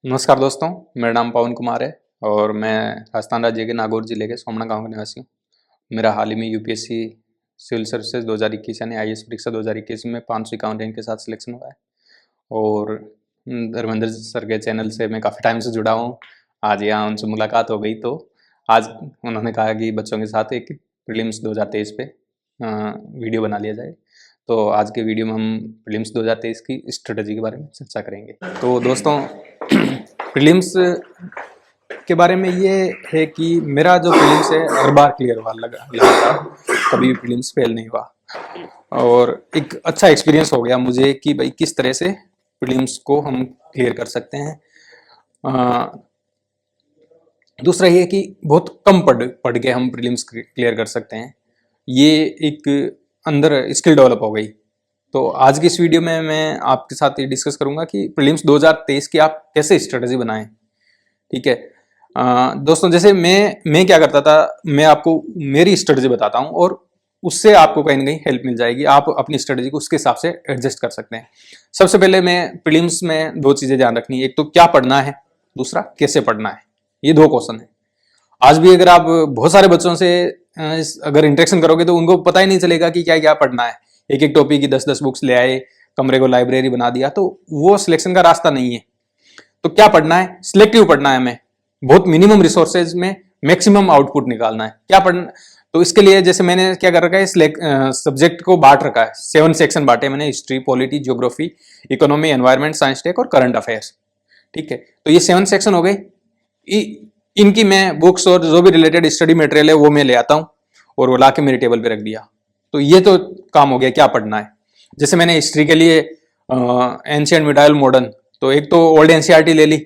नमस्कार दोस्तों, मेरा नाम पवन कुमार है और मैं राजस्थान राज्य के नागौर जिले के सोमना गांव का निवासी हूँ। मेरा हाल ही में यूपीएससी सिविल सर्विसेज 2021 यानी आईएएस परीक्षा 2021 में 551 रैंक के साथ सिलेक्शन हुआ है और धर्मेंद्र सर के चैनल से मैं काफ़ी टाइम से जुड़ा हूँ। आज यहाँ उनसे मुलाकात हो गई तो आज उन्होंने कहा कि बच्चों के साथ एक प्रीलिम्स 2023 पे वीडियो बना लिया जाए। तो आज के वीडियो में हम प्रीलिम्स 2023 की स्ट्रेटजी के बारे में चर्चा करेंगे। तो दोस्तों प्रीलिम्स के बारे में ये है कि मेरा जो प्रीलिम्स है हर बार क्लियर हुआ लगा था, कभी भी प्रीलिम्स फेल नहीं हुआ और एक अच्छा एक्सपीरियंस हो गया मुझे कि भाई किस तरह से प्रीलिम्स को हम क्लियर कर सकते हैं। दूसरा ये कि बहुत कम पढ़ के हम प्रीलिम्स क्लियर कर सकते हैं, ये एक अंदर स्किल डेवलप हो गई। तो आज की इस वीडियो में मैं आपके साथ ये डिस्कस करूंगा कि प्रीलिम्स 2023 की आप कैसे स्ट्रेटजी बनाएं। ठीक है दोस्तों, जैसे मैं क्या करता था, मैं आपको मेरी स्ट्रेटजी बताता हूं और उससे आपको कहीं ना कहीं हेल्प मिल जाएगी। आप अपनी स्ट्रेटजी को उसके हिसाब से एडजस्ट कर सकते हैं। सबसे पहले मैं प्रीलिम्स में दो चीजें ध्यान रखनी है, एक तो क्या पढ़ना है, दूसरा कैसे पढ़ना है। ये दो क्वेश्चन है। आज भी अगर आप बहुत सारे बच्चों से अगर इंटरेक्शन करोगे तो उनको पता ही नहीं चलेगा कि क्या क्या पढ़ना है। एक एक टॉपिक की 10-10 बुक्स ले आए, कमरे को लाइब्रेरी बना दिया, तो वो सिलेक्शन का रास्ता नहीं है। तो क्या पढ़ना है, सिलेक्टिव पढ़ना है, हमें बहुत मिनिमम रिसोर्सेज में मैक्सिमम आउटपुट निकालना है। क्या पढ़ना, तो इसके लिए जैसे मैंने क्या कर रखा है, सब्जेक्ट को बांट रखा है, 7 सेक्शन बांटे मैंने, history, polity, geography, economy, environment, science tech और करंट अफेयर्स। ठीक है, तो ये 7 सेक्शन हो गए। इनकी मैं बुक्स और जो भी रिलेटेड स्टडी मटेरियल है वो मैं ले आता हूँ और वो ला के मेरे टेबल पे रख दिया। तो ये तो काम हो गया क्या पढ़ना है। जैसे मैंने हिस्ट्री के लिए एंशिएंट, मिडाइवल, मॉडर्न, तो एक तो ओल्ड एनसीईआरटी ले ली,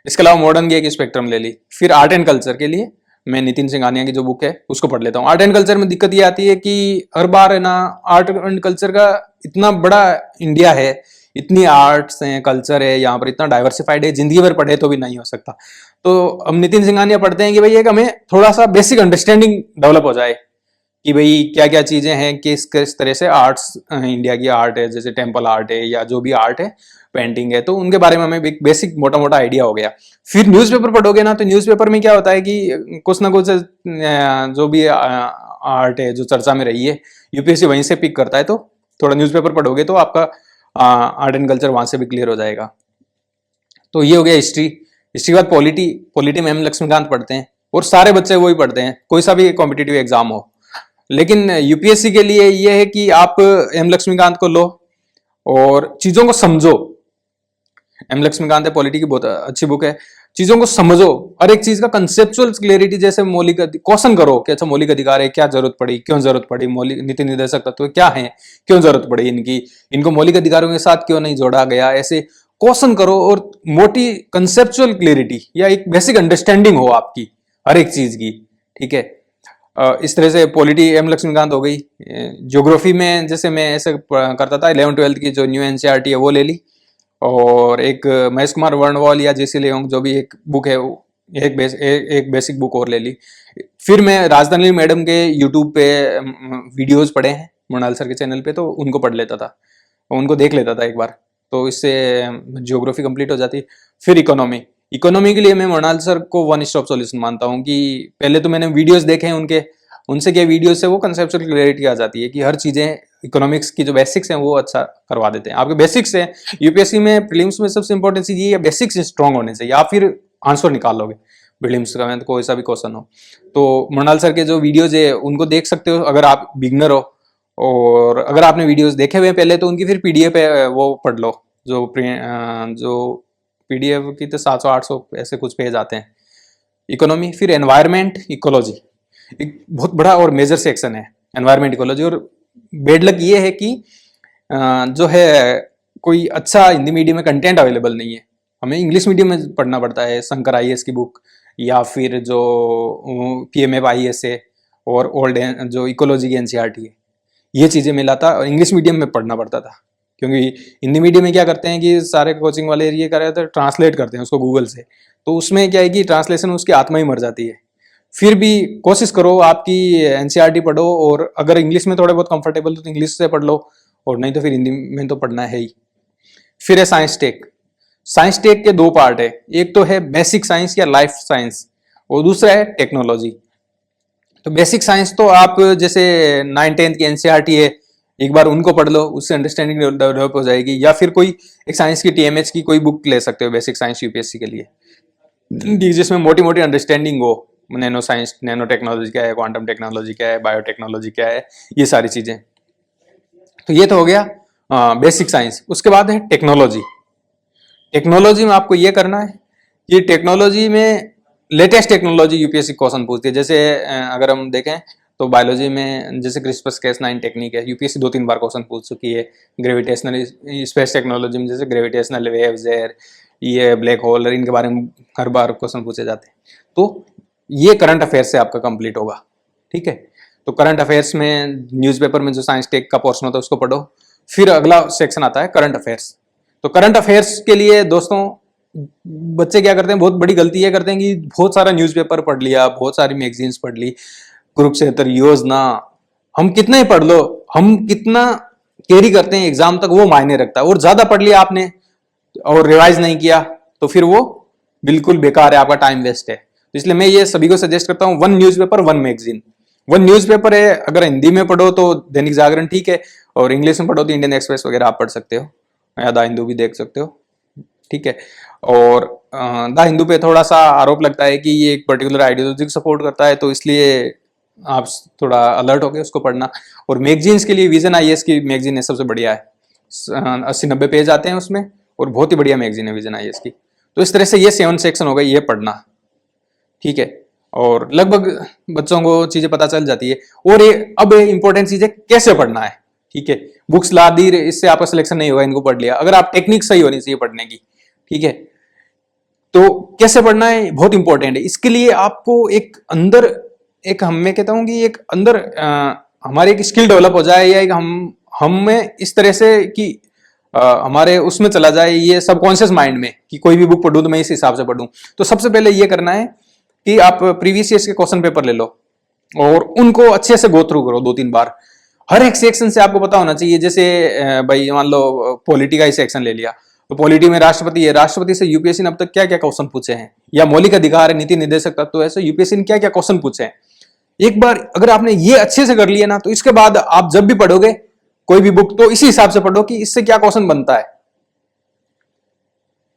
इसके अलावा मॉडर्न की एक स्पेक्ट्रम ले ली। फिर आर्ट एंड कल्चर के लिए मैं नितिन सिंघानिया की जो बुक है उसको पढ़ लेता हूँ। आर्ट एंड कल्चर में दिक्कत ये आती है कि हर बार है ना, आर्ट एंड कल्चर का इतना बड़ा इंडिया है, इतनी आर्ट्स हैं, कल्चर है यहाँ पर, इतना डाइवर्सिफाइड है, जिंदगी भर पढ़े तो भी नहीं हो सकता। तो हम नितिन सिंघानिया पढ़ते हैं कि भाई एक हमें थोड़ा सा बेसिक अंडरस्टैंडिंग डेवलप हो जाए कि भाई क्या क्या चीजें हैं, किस किस तरह से आर्ट्स, इंडिया की आर्ट है, जैसे टेम्पल आर्ट है या जो भी आर्ट है, पेंटिंग है, तो उनके बारे में हमें एक बेसिक मोटा मोटा आइडिया हो गया। फिर न्यूज़पेपर पढ़ोगे ना, तो न्यूज़पेपर में क्या होता है कि कुछ ना कुछ जो भी आर्ट है जो चर्चा में रही है, यूपीएससी वहीं से पिक करता है। तो थोड़ा न्यूज़पेपर पढ़ोगे तो आपका आर्ट एंड कल्चर वहां से भी क्लियर हो जाएगा। तो ये हो गया हिस्ट्री। हिस्ट्री के बाद पॉलिटी में हम लक्ष्मीकांत पढ़ते हैं और सारे बच्चे वही पढ़ते हैं, कोई सा भी कॉम्पिटिटिव एग्जाम हो। लेकिन यूपीएससी के लिए यह है कि आप एम लक्ष्मीकांत को लो और चीजों को समझो। एम लक्ष्मीकांत है, पॉलिटी की बहुत अच्छी बुक है। चीजों को समझो, हर एक चीज का कंसेप्चुअल क्लियरिटी, जैसे मौलिक क्वेश्चन करो कि अच्छा मौलिक अधिकार है, क्या जरूरत पड़ी, क्यों जरूरत पड़ी, मौलिक नीति निर्देशक तत्व क्या है, क्यों जरूरत पड़ी इनकी, इनको मौलिक अधिकारों के साथ क्यों नहीं जोड़ा गया, ऐसे क्वेश्चन करो और मोटी कंसेप्चुअल क्लियरिटी या एक बेसिक अंडरस्टैंडिंग हो आपकी हर एक चीज की। ठीक है, इस तरह से पॉलिटी एम लक्ष्मीकांत हो गई। ज्योग्राफी में जैसे मैं ऐसे करता था, 11th-12th की जो न्यू एनसीईआरटी है वो ले ली, और एक महेश कुमार वर्णवाल या जेसी लेओंग जो भी एक बुक है, एक बेसिक बुक और ले ली। फिर मैं राजधानी मैडम के यूट्यूब पे वीडियोस पढ़े हैं, मृणाल सर के चैनल पे, तो उनको पढ़ लेता था, उनको देख लेता था एक बार, तो इससे ज्योग्राफी कंप्लीट हो जाती। फिर इकोनॉमी के लिए मैं मृणाल सर को वन स्टॉप सॉल्यूशन मानता हूँ कि पहले तो मैंने वीडियोस देखे हैं उनके, उनसे क्या वीडियो से वो कंसेप्चुअल क्लियरिटी आ जाती है कि हर चीजें इकोनॉमिक्स की जो बेसिक्स हैं वो अच्छा करवा देते हैं। आपके बेसिक्स है, यूपीएससी में प्रीलिम्स में सबसे इंपॉर्टेंट चीज ये है, बेसिक्स स्ट्रांग होने चाहिए, आप फिर आंसर निकाल लोगे प्रीलिम्स का, तो कोई सा भी क्वेश्चन हो। तो मृणाल सर के जो वीडियोज है उनको देख सकते हो अगर आप बिगनर हो, और अगर आपने वीडियोज देखे हुए पहले तो उनकी फिर पीडीएफ वो पढ़ लो, जो पीडीएफ की तो 700-800 ऐसे कुछ पेज आते हैं। इकोनॉमी, फिर एनवायरमेंट, इकोलॉजी, एक बहुत बड़ा और मेजर सेक्शन है एनवायरमेंट, इकोलॉजी। और बेड लक ये है कि जो है कोई अच्छा हिंदी मीडियम में कंटेंट अवेलेबल नहीं है, हमें इंग्लिश मीडियम में पढ़ना पड़ता है। शंकर आईएएस की बुक या फिर जो पीएमएफ आईएएस है और ओल्ड जो इकोलॉजी की एनसीईआरटी है, ये चीजें मिला था और इंग्लिश मीडियम में पढ़ना पड़ता था। क्योंकि हिंदी मीडियम में क्या करते हैं कि सारे कोचिंग वाले ये कर रहे थे, ट्रांसलेट करते हैं उसको गूगल से, तो उसमें क्या है कि ट्रांसलेशन उसकी आत्मा ही मर जाती है। फिर भी कोशिश करो आपकी एनसीईआरटी पढ़ो, और अगर इंग्लिश में थोड़े बहुत कंफर्टेबल तो इंग्लिश से पढ़ लो, और नहीं तो फिर हिंदी में तो पढ़ना है ही। फिर है साइंस टेक। साइंस टेक के दो पार्ट है, एक तो है बेसिक साइंस या लाइफ साइंस और दूसरा है टेक्नोलॉजी। तो बेसिक साइंस तो आप जैसे 9th-10th की एनसीईआरटी है, एक बार उनको पढ़ लो, उससे अंडरस्टैंडिंग डेवलप हो जाएगी। या फिर कोई एक साइंस की टीएमएच की कोई बुक ले सकते हो बेसिक साइंस यूपीएससी के लिए, जिसमें मोटी मोटी अंडरस्टैंडिंग हो, नैनो साइंस, नैनो टेक्नोलॉजी क्या है, क्वांटम टेक्नोलॉजी क्या है, बायोटेक्नोलॉजी क्या है, ये सारी चीजें। तो ये तो हो गया बेसिक साइंस। उसके बाद है टेक्नोलॉजी। टेक्नोलॉजी में आपको ये करना है कि टेक्नोलॉजी में लेटेस्ट टेक्नोलॉजी यूपीएससी क्वेश्चन पूछती है। जैसे अगर हम देखें तो बायोलॉजी में जैसे क्रिस्पर-Cas9 टेक्निक है, यूपीएससी 2-3 बार क्वेश्चन पूछ चुकी है। ग्रेविटेशनल स्पेस टेक्नोलॉजी में जैसे ग्रेविटेशनल वेव्स है, ये ब्लैक होल, इनके बारे में हर बार क्वेश्चन पूछे जाते हैं। तो ये करंट अफेयर से आपका कंप्लीट होगा, ठीक है। तो करंट अफेयर्स में न्यूज़पेपर में जो साइंस टेक का पोर्शन होता है उसको पढ़ो। फिर अगला सेक्शन आता है करंट अफेयर्स। तो करंट अफेयर्स के लिए दोस्तों बच्चे क्या करते हैं, बहुत बड़ी गलती ये करते हैं कि बहुत सारा न्यूज़पेपर पढ़ लिया, बहुत सारी मैगजीन्स पढ़ ली, कुरुक्षेत्र, योजना, हम कितना ही पढ़ लो, हम कितना कैरी करते हैं एग्जाम तक वो मायने रखता है। और ज्यादा पढ़ लिया आपने और रिवाइज नहीं किया तो फिर वो बिल्कुल बेकार है, आपका टाइम वेस्ट है। तो इसलिए मैं ये सभी को सजेस्ट करता हूँ, 1 न्यूज़पेपर 1 मैगजीन। 1 न्यूज़पेपर है, अगर हिंदी में पढ़ो तो दैनिक जागरण ठीक है, और इंग्लिश में पढ़ो तो इंडियन एक्सप्रेस वगैरह आप पढ़ सकते हो, या द हिंदू भी देख सकते हो, ठीक है। और द हिंदू पे थोड़ा सा आरोप लगता है कि ये एक पर्टिकुलर आइडियोलॉजी को सपोर्ट करता है, तो इसलिए आप थोड़ा अलर्ट होकर उसको पढ़ना। और मैगजीन्स के लिए विजन आईएएस की मैगजीन है, सबसे बढ़िया है, 80-90 पेज आते हैं उसमें, और बहुत ही बढ़िया मैगजीन है विजन आईएएस की। तो इस तरह से ये 7 सेक्शन हो गए, ये पढ़ना, ठीक है। और लगभग बच्चों को चीजें पता चल जाती है। और ये अब इंपॉर्टेंट चीज है कैसे पढ़ना है, ठीक है। बुक्स ला दी, इससे आपका सिलेक्शन नहीं होगा, इनको पढ़ लिया, अगर आप टेक्निक सही होनी चाहिए पढ़ने की, ठीक है। तो कैसे पढ़ना है बहुत इंपॉर्टेंट है। इसके लिए आपको एक अंदर, एक मैं कहता हूं कि एक अंदर हमारे एक स्किल डेवलप हो जाए, या एक हम में इस तरह से कि हमारे उसमें चला जाए, ये सबकॉन्शियस माइंड में, कि कोई भी बुक पढ़ूं तो मैं इस हिसाब से पढ़ूं। तो सबसे पहले ये करना है कि आप प्रीवियस ईयर्स के क्वेश्चन पेपर ले लो और उनको अच्छे से गो थ्रू करो 2-3 बार। हर एक सेक्शन से आपको पता होना चाहिए। जैसे भाई मान लो पॉलिटी का ही सेक्शन ले लिया, तो पॉलिटी में राष्ट्रपति है, राष्ट्रपति से यूपीएससी ने अब तक क्या क्या क्वेश्चन पूछे हैं, या मौलिक अधिकार है, नीति निर्देशक तत्व है, ऐसे यूपीएससी ने क्या क्या क्वेश्चन पूछे हैं। एक बार अगर आपने ये अच्छे से कर लिया ना, तो इसके बाद आप जब भी पढ़ोगे कोई भी बुक, तो इसी हिसाब से पढ़ो कि इससे क्या क्वेश्चन बनता है।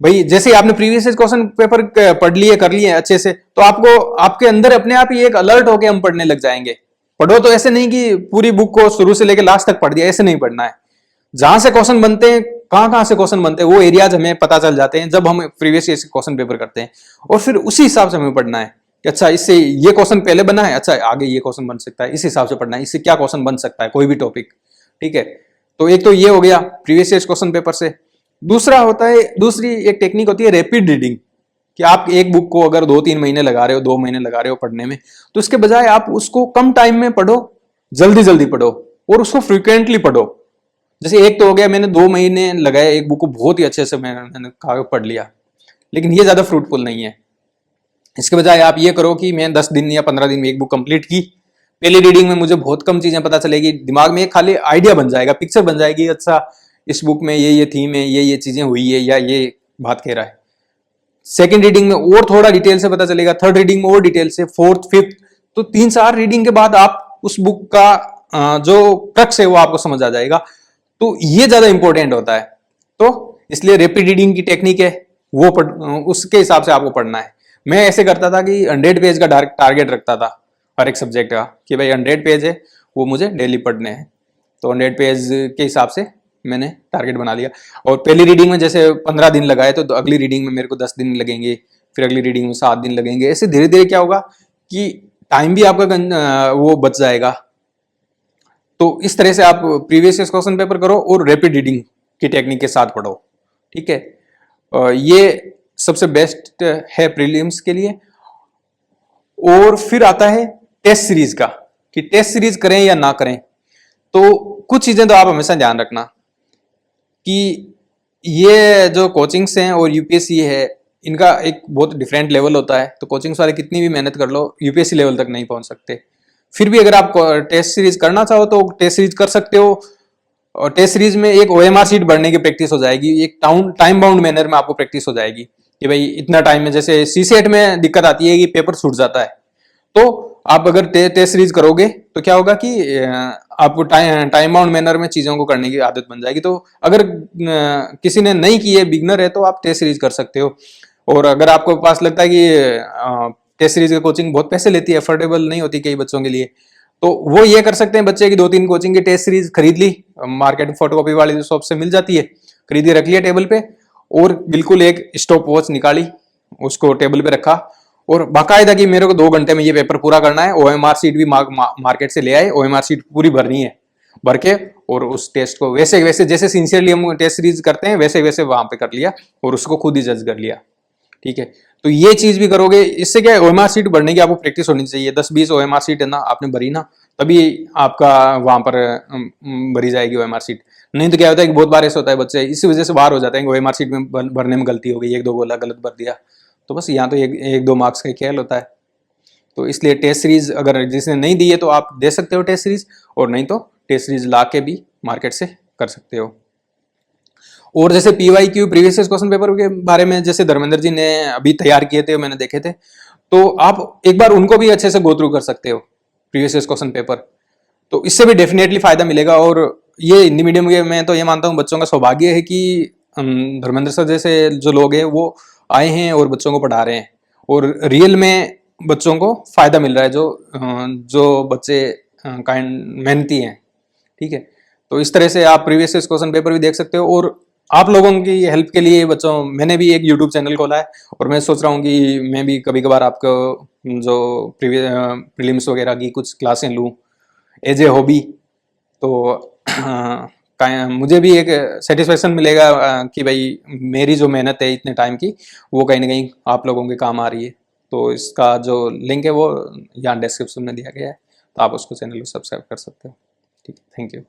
भाई जैसे आपने प्रीवियस क्वेश्चन पेपर पढ़ लिए, कर लिए अच्छे से, तो आपको आपके अंदर अपने आप ही एक अलर्ट होके हम पढ़ने लग जाएंगे। पढ़ो तो ऐसे नहीं कि पूरी बुक को शुरू से लेकर लास्ट तक पढ़ दिया, ऐसे नहीं पढ़ना है। जहां से क्वेश्चन बनते हैं, कहां से क्वेश्चन बनते हैं, वो एरियाज हमें पता चल जाते हैं जब हम प्रीवियस ईयर क्वेश्चन पेपर करते हैं, और फिर उसी हिसाब से हमें पढ़ना है कि अच्छा इससे ये क्वेश्चन पहले बना है, अच्छा आगे ये क्वेश्चन बन सकता है, इस हिसाब से पढ़ना है, इससे क्या क्वेश्चन बन सकता है, कोई भी टॉपिक, ठीक है। तो एक तो ये हो गया प्रीवियस ईयर क्वेश्चन पेपर से। दूसरा होता है, दूसरी एक टेक्निक होती है रैपिड रीडिंग, कि आप एक बुक को अगर 2-3 महीने लगा रहे हो, 2 महीने लगा रहे हो पढ़ने में, तो इसके बजाय आप उसको कम टाइम में पढ़ो, जल्दी जल्दी पढ़ो, और उसको फ्रीक्वेंटली पढ़ो। जैसे एक तो हो गया, मैंने 2 महीने लगाए एक बुक को बहुत ही अच्छे से मैंने पढ़ लिया, लेकिन ये ज्यादा फ्रूटफुल नहीं है। इसके बजाय आप ये करो कि मैं 10 दिन या 15 दिन में एक बुक कंप्लीट की। पहली रीडिंग में मुझे बहुत कम चीजें पता चलेगी, दिमाग में एक खाली आइडिया बन जाएगा, पिक्चर बन जाएगी, अच्छा इस बुक में ये थीम है, ये चीजें हुई है, या ये बात कह रहा है। सेकंड रीडिंग में और थोड़ा डिटेल से पता चलेगा, थर्ड रीडिंग में और डिटेल से, फोर्थ, फिफ्थ, तो 3-4 रीडिंग के बाद आप उस बुक का जो क्रक्स है वो आपको समझ आ जाएगा। तो ये ज्यादा इंपॉर्टेंट होता है। तो इसलिए रैपिड रीडिंग की टेक्निक है, वो उसके हिसाब से आपको पढ़ना है। मैं ऐसे करता था कि 100 पेज का टारगेट रखता था हर एक सब्जेक्ट का, कि भाई 100 पेज है वो मुझे डेली पढ़ने हैं। तो 100 पेज के हिसाब से मैंने टारगेट बना लिया। और पहली रीडिंग में जैसे 15 दिन लगाए, तो अगली रीडिंग में मेरे को 10 दिन लगेंगे, फिर अगली रीडिंग में 7 दिन लगेंगे। ऐसे धीरे धीरे क्या होगा कि टाइम भी आपका वो बच जाएगा। तो इस तरह से आप प्रीवियस क्वेश्चन पेपर करो और रैपिड रीडिंग की टेक्निक के साथ पढ़ो, ठीक है। ये सबसे बेस्ट है प्रीलिम्स के लिए। और फिर आता है टेस्ट सीरीज का, कि टेस्ट सीरीज करें या ना करें। तो कुछ चीजें तो आप हमेशा ध्यान रखना कि ये जो कोचिंग्स हैं और यूपीएससी है, इनका एक बहुत डिफरेंट लेवल होता है। तो कोचिंग्स वाले कितनी भी मेहनत कर लो, यूपीएससी लेवल तक नहीं पहुंच सकते। फिर भी अगर आप टेस्ट सीरीज करना चाहो तो टेस्ट सीरीज कर सकते हो, और टेस्ट सीरीज में एक ओएमआर शीट भरने की प्रैक्टिस हो जाएगी, एक टाइम बाउंड मैनर में आपको प्रैक्टिस हो जाएगी कि भाई इतना टाइम में, जैसे सीसेट में दिक्कत आती है कि पेपर छूट जाता है, तो आप अगर टेस्ट सीरीज करोगे तो क्या होगा कि आपको टाइम बाउंड मैनर में चीजों को करने की आदत बन जाएगी। तो अगर किसी ने नहीं की है, बिगनर है, तो आप टेस्ट सीरीज कर सकते हो। और अगर आपको पास लगता है कि टेस्ट सीरीज की कोचिंग बहुत पैसे लेती है, अफोर्डेबल नहीं होती कई बच्चों के लिए, तो वो ये कर सकते हैं, बच्चे की 2-3 कोचिंग की टेस्ट सीरीज खरीद ली, मार्केट में फोटोकॉपी वाली शॉप से मिल जाती है, खरीद के रख लिया टेबल पे, और बिल्कुल एक स्टॉप वॉच निकाली, उसको टेबल पे रखा, और बाकायदा कि मेरे को 2 घंटे में ये पेपर पूरा करना है, ओएमआर शीट भी मार्केट से ले आए, ओएमआर शीट पूरी भरनी है, भर के और उस टेस्ट को वैसे वैसे जैसे सिंसियरली हम टेस्ट सीरीज करते हैं वैसे वैसे वहां पे कर लिया और उसको खुद ही जज कर लिया। ठीक है, तो ये चीज भी करोगे, इससे क्या है, ओएमआर शीट भरने की आपको प्रैक्टिस होनी चाहिए। 10-20 ओएमआर शीट है ना आपने भरी ना, तभी आपका वहां पर भरी जाएगी ओएमआर शीट। नहीं तो क्या होता है कि बहुत बार ऐसा होता है बच्चे इसी वजह से बाहर हो जाते हैं कि ओएमआर शीट में भरने में गलती हो गई, 1-2 गोला गलत भर दिया, तो बस यहाँ तो 1-2 मार्क्स का खेल होता है। तो इसलिए टेस्ट सीरीज अगर जिसने नहीं दी है तो आप दे सकते हो टेस्ट सीरीज, और नहीं तो टेस्ट सीरीज ला के भी मार्केट से कर सकते हो। और जैसे पीवाईक्यू प्रीवियस क्वेश्चन पेपर के बारे में जैसे धर्मेंद्र जी ने अभी तैयार किए थे, मैंने देखे थे, तो आप एक बार उनको भी अच्छे से गो थ्रू कर सकते हो प्रीवियस क्वेश्चन पेपर, तो इससे भी डेफिनेटली फायदा मिलेगा। और ये हिंदी मीडियम के मैं तो ये मानता हूँ बच्चों का सौभाग्य है कि धर्मेंद्र सर जैसे जो लोग हैं वो आए हैं और बच्चों को पढ़ा रहे हैं, और रियल में बच्चों को फायदा मिल रहा है, जो बच्चे काइंड मेहनती हैं। ठीक है, तो इस तरह से आप प्रीवियस क्वेश्चन पेपर भी देख सकते हो। और आप लोगों की हेल्प के लिए बच्चों मैंने भी एक यूट्यूब चैनल खोला है, और मैं सोच रहा हूँ कि मैं भी कभी कभार आपको जो प्रीलिम्स वगैरह की कुछ क्लासें लूँ एज ए हॉबी, तो मुझे भी एक सेटिस्फेक्शन मिलेगा कि भाई मेरी जो मेहनत है इतने टाइम की वो कहीं ना कहीं आप लोगों के काम आ रही है। तो इसका जो लिंक है वो यहाँ डिस्क्रिप्शन में दिया गया है, तो आप उसको चैनल को सब्सक्राइब कर सकते हो। ठीक है, थैंक यू।